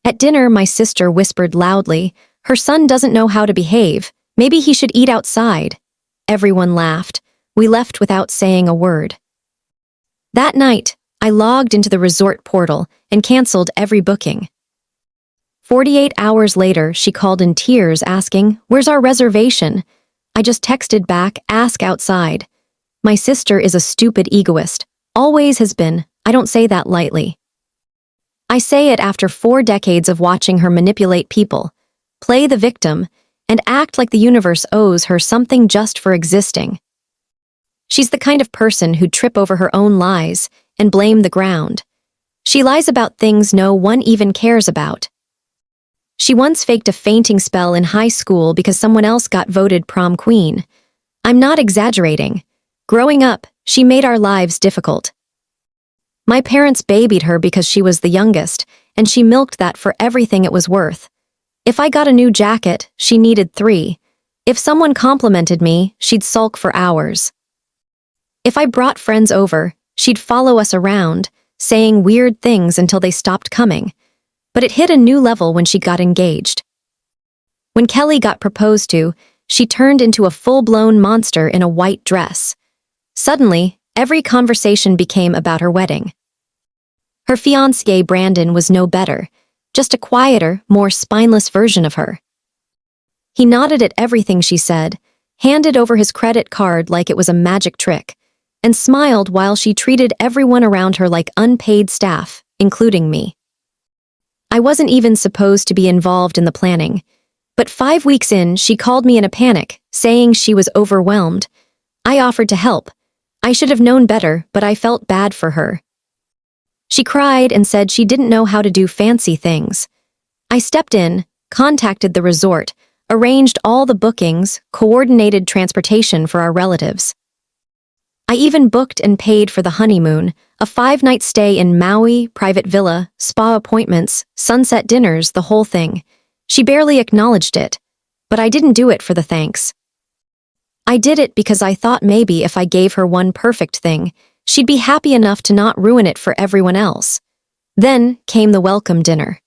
At dinner, my sister whispered loudly, "Her son doesn't know how to behave. Maybe he should eat outside." Everyone laughed. We left without saying a word. That night, I logged into the resort portal and canceled every booking. 48 hours later, she called in tears asking, "Where's our reservation?" I just texted back, "Ask outside." My sister is a stupid egoist. Always has been. I don't say that lightly. I say it after 4 decades of watching her manipulate people, play the victim, and act like the universe owes her something just for existing. She's the kind of person who'd trip over her own lies and blame the ground. She lies about things no one even cares about. She once faked a fainting spell in high school because someone else got voted prom queen. I'm not exaggerating. Growing up, she made our lives difficult. My parents babied her because she was the youngest, and she milked that for everything it was worth. If I got a new jacket, she needed 3. If someone complimented me, she'd sulk for hours. If I brought friends over, she'd follow us around, saying weird things until they stopped coming. But it hit a new level when she got engaged. When Kelly got proposed to, she turned into a full-blown monster in a white dress. Suddenly, every conversation became about her wedding. Her fiancé Brandon was no better, just a quieter, more spineless version of her. He nodded at everything she said, handed over his credit card like it was a magic trick, and smiled while she treated everyone around her like unpaid staff, including me. I wasn't even supposed to be involved in the planning, but 5 weeks in, she called me in a panic, saying she was overwhelmed. I offered to help. I should have known better, but I felt bad for her. She cried and said she didn't know how to do fancy things. I stepped in, contacted the resort, arranged all the bookings, coordinated transportation for our relatives. I even booked and paid for the honeymoon, a 5-night stay in Maui, private villa, spa appointments, sunset dinners, the whole thing. She barely acknowledged it, but I didn't do it for the thanks. I did it because I thought maybe if I gave her one perfect thing, she'd be happy enough to not ruin it for everyone else. Then came the welcome dinner.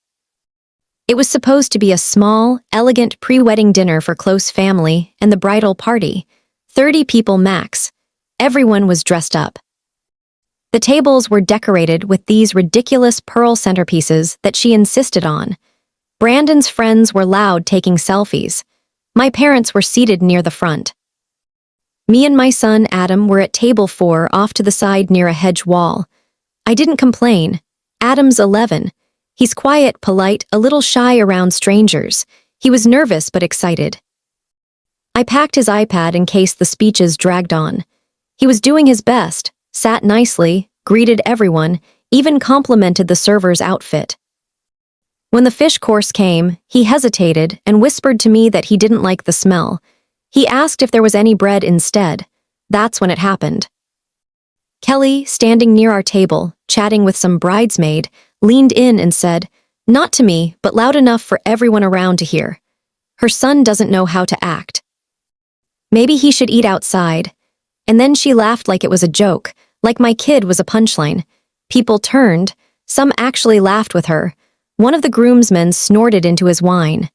It was supposed to be a small, elegant pre-wedding dinner for close family and the bridal party. 30 people max. Everyone was dressed up. The tables were decorated with these ridiculous pearl centerpieces that she insisted on. Brandon's friends were loud taking selfies. My parents were seated near the front. Me and my son Adam were at table 4 off to the side near a hedge wall. I didn't complain. Adam's 11. He's quiet, polite, a little shy around strangers. He was nervous but excited. I packed his iPad in case the speeches dragged on. He was doing his best, sat nicely, greeted everyone, even complimented the server's outfit. When the fish course came, he hesitated and whispered to me that he didn't like the smell. He asked if there was any bread instead. That's when it happened. Kelly, standing near our table, chatting with some bridesmaid, leaned in and said, not to me, but loud enough for everyone around to hear, "Her son doesn't know how to act. Maybe he should eat outside." And then she laughed like it was a joke, like my kid was a punchline. People turned. Some actually laughed with her. One of the groomsmen snorted into his wine.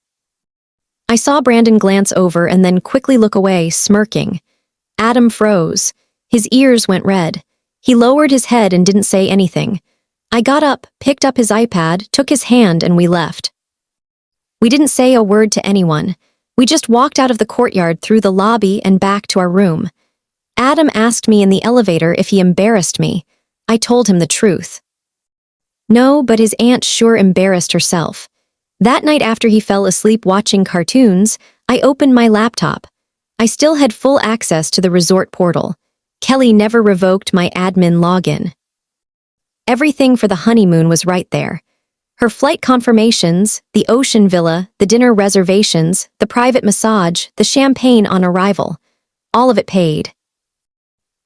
I saw Brandon glance over and then quickly look away, smirking. Adam froze. His ears went red. He lowered his head and didn't say anything. I got up, picked up his iPad, took his hand, and we left. We didn't say a word to anyone. We just walked out of the courtyard through the lobby and back to our room. Adam asked me in the elevator if he embarrassed me. I told him the truth. No, but his aunt sure embarrassed herself. That night after he fell asleep watching cartoons, I opened my laptop. I still had full access to the resort portal. Kelly never revoked my admin login. Everything for the honeymoon was right there. Her flight confirmations, the ocean villa, the dinner reservations, the private massage, the champagne on arrival. All of it paid.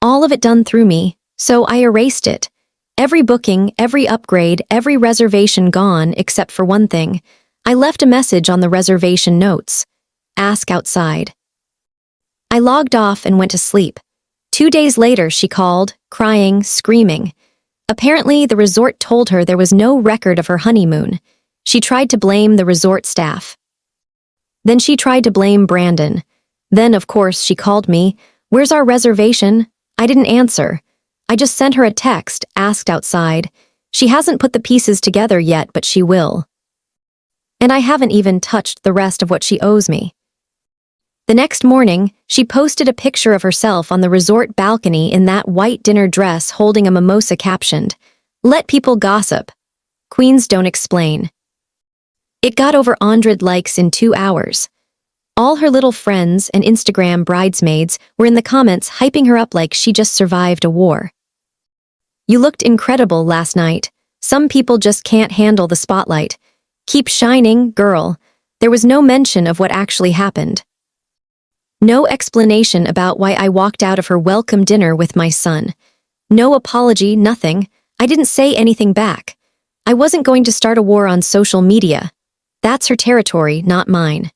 All of it done through me, so I erased it. Every booking, every upgrade, every reservation gone except for one thing. I left a message on the reservation notes. Ask outside. I logged off and went to sleep. 2 days later, she called, crying, screaming. Apparently, the resort told her there was no record of her honeymoon. She tried to blame the resort staff. Then she tried to blame Brandon. Then, of course, she called me. "Where's our reservation?" I didn't answer. I just sent her a text, asked outside. She hasn't put the pieces together yet, but she will. And I haven't even touched the rest of what she owes me. The next morning, she posted a picture of herself on the resort balcony in that white dinner dress holding a mimosa captioned, "Let people gossip. Queens don't explain." It got over 100 likes in 2 hours. All her little friends and Instagram bridesmaids were in the comments hyping her up like she just survived a war. "You looked incredible last night. Some people just can't handle the spotlight. Keep shining, girl." There was no mention of what actually happened. No explanation about why I walked out of her welcome dinner with my son. No apology, nothing. I didn't say anything back. I wasn't going to start a war on social media. That's her territory, not mine.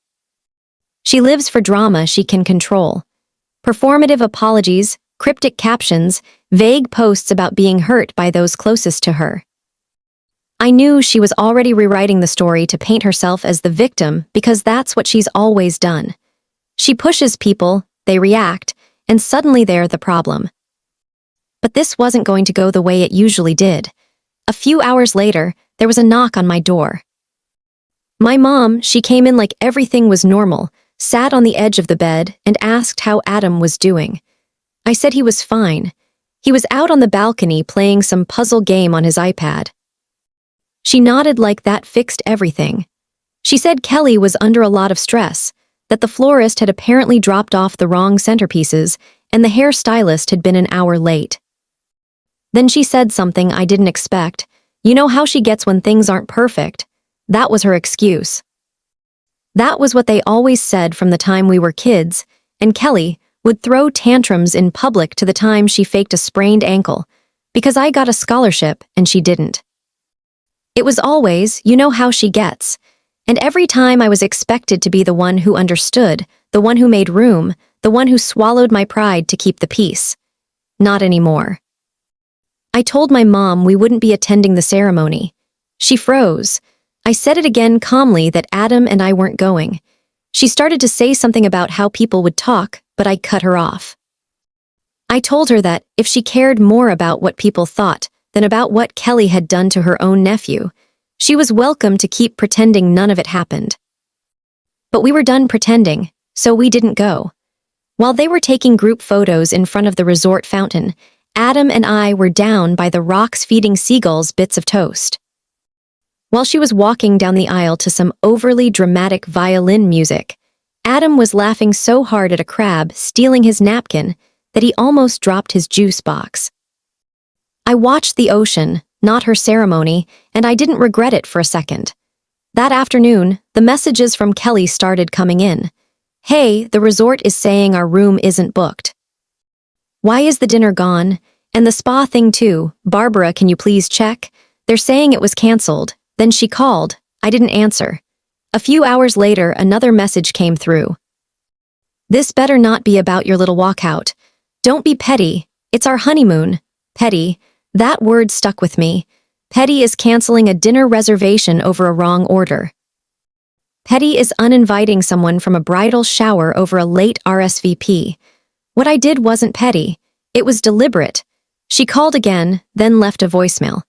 She lives for drama she can control. Performative apologies, cryptic captions, vague posts about being hurt by those closest to her. I knew she was already rewriting the story to paint herself as the victim because that's what she's always done. She pushes people, they react, and suddenly they're the problem. But this wasn't going to go the way it usually did. A few hours later, there was a knock on my door. My mom, she came in like everything was normal, sat on the edge of the bed, and asked how Adam was doing. I said he was fine. He was out on the balcony playing some puzzle game on his iPad. She nodded like that fixed everything. She said Kelly was under a lot of stress, that the florist had apparently dropped off the wrong centerpieces, and the hairstylist had been an hour late. Then she said something I didn't expect. You know how she gets when things aren't perfect? That was her excuse. That was what they always said from the time we were kids, and Kelly would throw tantrums in public to the time she faked a sprained ankle, because I got a scholarship and she didn't. It was always, you know how she gets. And every time I was expected to be the one who understood, the one who made room, the one who swallowed my pride to keep the peace. Not anymore. I told my mom we wouldn't be attending the ceremony. She froze. I said it again calmly that Adam and I weren't going. She started to say something about how people would talk, but I cut her off. I told her that if she cared more about what people thought than about what Kelly had done to her own nephew, she was welcome to keep pretending none of it happened. But we were done pretending, so we didn't go. While they were taking group photos in front of the resort fountain, Adam and I were down by the rocks feeding seagulls bits of toast. While she was walking down the aisle to some overly dramatic violin music, Adam was laughing so hard at a crab stealing his napkin that he almost dropped his juice box. I watched the ocean, not her ceremony, and I didn't regret it for a second. That afternoon, the messages from Kelly started coming in. "Hey, the resort is saying our room isn't booked." "Why is the dinner gone? And the spa thing too. Barbara, can you please check? They're saying it was canceled." Then she called. I didn't answer. A few hours later, another message came through. "This better not be about your little walkout. Don't be petty. It's our honeymoon." Petty. That word stuck with me. Petty is canceling a dinner reservation over a wrong order. Petty is uninviting someone from a bridal shower over a late RSVP. What I did wasn't petty. It was deliberate. She called again, then left a voicemail.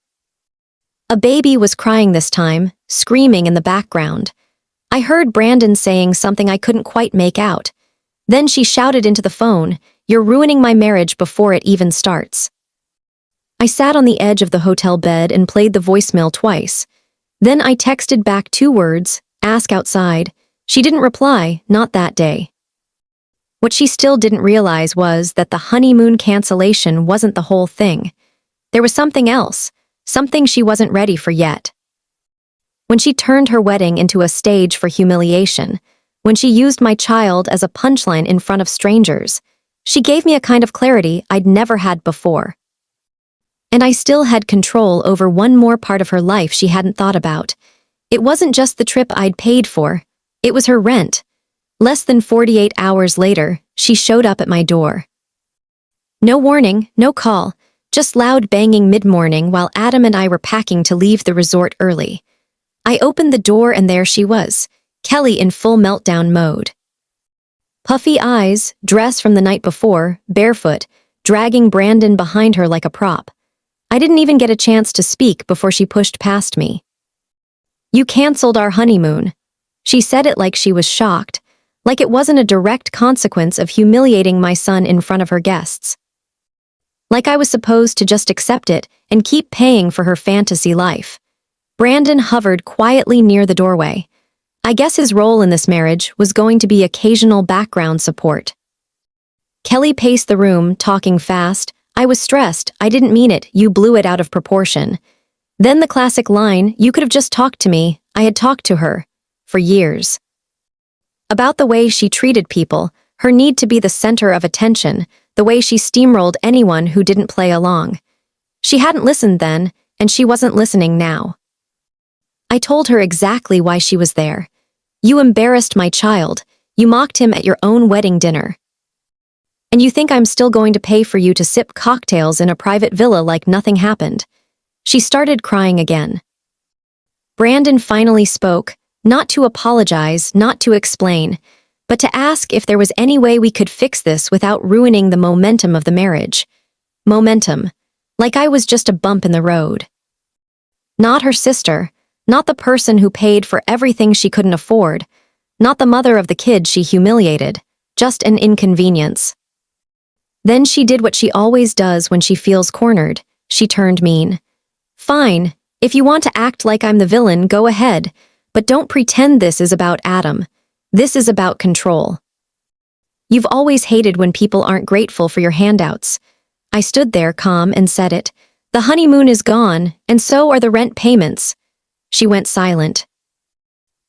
A baby was crying this time, screaming in the background. I heard Brandon saying something I couldn't quite make out. Then she shouted into the phone, "You're ruining my marriage before it even starts." I sat on the edge of the hotel bed and played the voicemail twice. Then I texted back 2 words, "Ask outside." She didn't reply, not that day. What she still didn't realize was that the honeymoon cancellation wasn't the whole thing. There was something else, something she wasn't ready for yet. When she turned her wedding into a stage for humiliation, when she used my child as a punchline in front of strangers, she gave me a kind of clarity I'd never had before. And I still had control over one more part of her life she hadn't thought about. It wasn't just the trip I'd paid for, it was her rent. Less than 48 hours later, she showed up at my door. No warning, no call, just loud banging mid-morning while Adam and I were packing to leave the resort early. I opened the door and there she was, Kelly in full meltdown mode. Puffy eyes, dress from the night before, barefoot, dragging Brandon behind her like a prop. I didn't even get a chance to speak before she pushed past me. "You canceled our honeymoon." She said it like she was shocked, like it wasn't a direct consequence of humiliating my son in front of her guests. Like I was supposed to just accept it and keep paying for her fantasy life. Brandon hovered quietly near the doorway. I guess his role in this marriage was going to be occasional background support. Kelly paced the room, talking fast. "I was stressed. I didn't mean it. You blew it out of proportion." Then the classic line, "You could have just talked to me." I had talked to her. For years. About the way she treated people, her need to be the center of attention, the way she steamrolled anyone who didn't play along. She hadn't listened then, and she wasn't listening now. I told her exactly why she was there. "You embarrassed my child. You mocked him at your own wedding dinner. And you think I'm still going to pay for you to sip cocktails in a private villa like nothing happened?" She started crying again. Brandon finally spoke, not to apologize, not to explain, but to ask if there was any way we could fix this without ruining the momentum of the marriage. Momentum. Like I was just a bump in the road. Not her sister, not the person who paid for everything she couldn't afford, not the mother of the kid she humiliated, just an inconvenience. Then she did what she always does when she feels cornered. She turned mean. "Fine, if you want to act like I'm the villain, go ahead, but don't pretend this is about Adam. This is about control. You've always hated when people aren't grateful for your handouts." I stood there calm and said it. "The honeymoon is gone, and so are the rent payments." She went silent.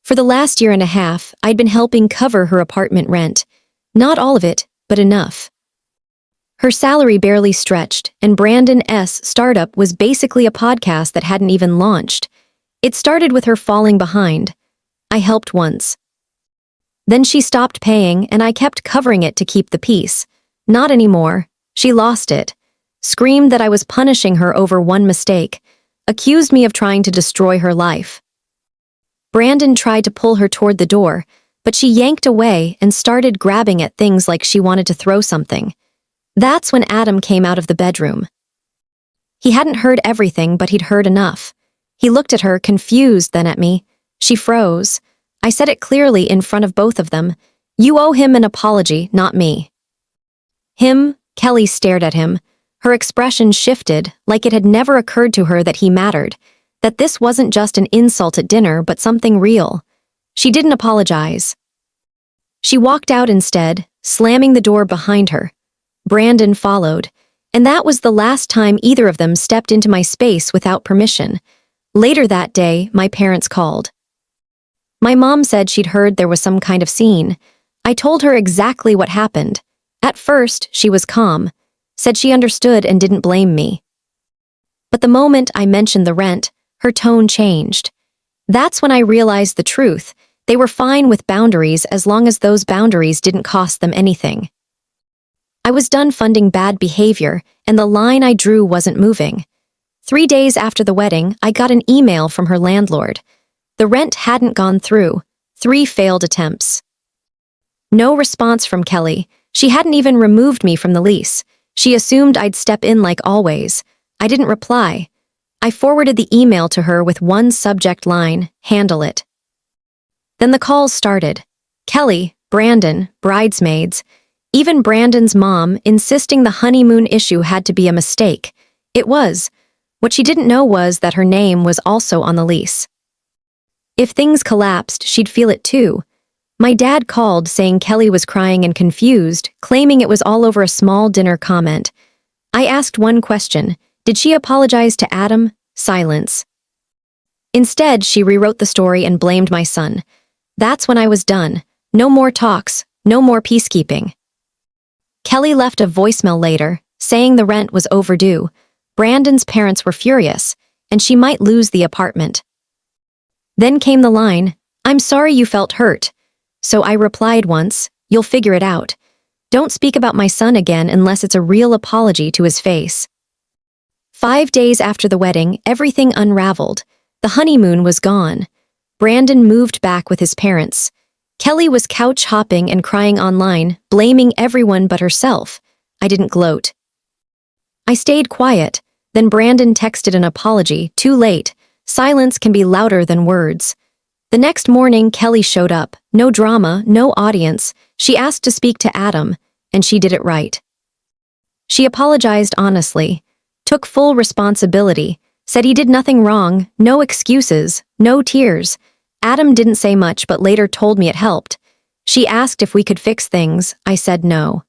For the last year and a half, I'd been helping cover her apartment rent. Not all of it, but enough. Her salary barely stretched, and Brandon's startup was basically a podcast that hadn't even launched. It started with her falling behind. I helped once. Then she stopped paying, and I kept covering it to keep the peace. Not anymore. She lost it. Screamed that I was punishing her over one mistake. Accused me of trying to destroy her life. Brandon tried to pull her toward the door, but she yanked away and started grabbing at things like she wanted to throw something. That's when Adam came out of the bedroom. He hadn't heard everything, but he'd heard enough. He looked at her, confused, then at me. She froze. I said it clearly in front of both of them. "You owe him an apology, not me." "Him?" Kelly stared at him. Her expression shifted, like it had never occurred to her that he mattered, that this wasn't just an insult at dinner, but something real. She didn't apologize. She walked out instead, slamming the door behind her. Brandon followed, and that was the last time either of them stepped into my space without permission. Later that day, my parents called. My mom said she'd heard there was some kind of scene. I told her exactly what happened. At first, she was calm, said she understood and didn't blame me. But the moment I mentioned the rent, her tone changed. That's when I realized the truth. They were fine with boundaries as long as those boundaries didn't cost them anything. I was done funding bad behavior, and the line I drew wasn't moving. 3 days after the wedding, I got an email from her landlord. The rent hadn't gone through. 3 failed attempts. No response from Kelly. She hadn't even removed me from the lease. She assumed I'd step in like always. I didn't reply. I forwarded the email to her with one subject line, "Handle it." Then the calls started. Kelly, Brandon, bridesmaids, even Brandon's mom insisting the honeymoon issue had to be a mistake. It was. What she didn't know was that her name was also on the lease. If things collapsed, she'd feel it too. My dad called saying Kelly was crying and confused, claiming it was all over a small dinner comment. I asked one question, did she apologize to Adam? Silence. Instead, she rewrote the story and blamed my son. That's when I was done. No more talks, no more peacekeeping. Kelly left a voicemail later, saying the rent was overdue. Brandon's parents were furious, and she might lose the apartment. Then came the line, "I'm sorry you felt hurt." So I replied once, "You'll figure it out. Don't speak about my son again unless it's a real apology to his face." 5 days after the wedding, everything unraveled. The honeymoon was gone. Brandon moved back with his parents. Kelly was couch hopping and crying online, blaming everyone but herself. I didn't gloat. I stayed quiet. Then Brandon texted an apology, too late. Silence can be louder than words. The next morning, Kelly showed up. No drama, no audience. She asked to speak to Adam, and she did it right. She apologized honestly, took full responsibility, said he did nothing wrong, no excuses, no tears. Adam didn't say much but later told me it helped. She asked if we could fix things. I said no.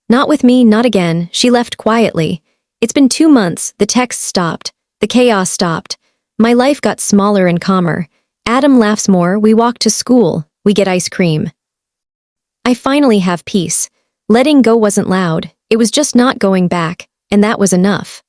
Not with me, not again. She left quietly. It's been 2 months. The texts stopped. The chaos stopped. My life got smaller and calmer. Adam laughs more. We walk to school. We get ice cream. I finally have peace. Letting go wasn't loud. It was just not going back, and that was enough.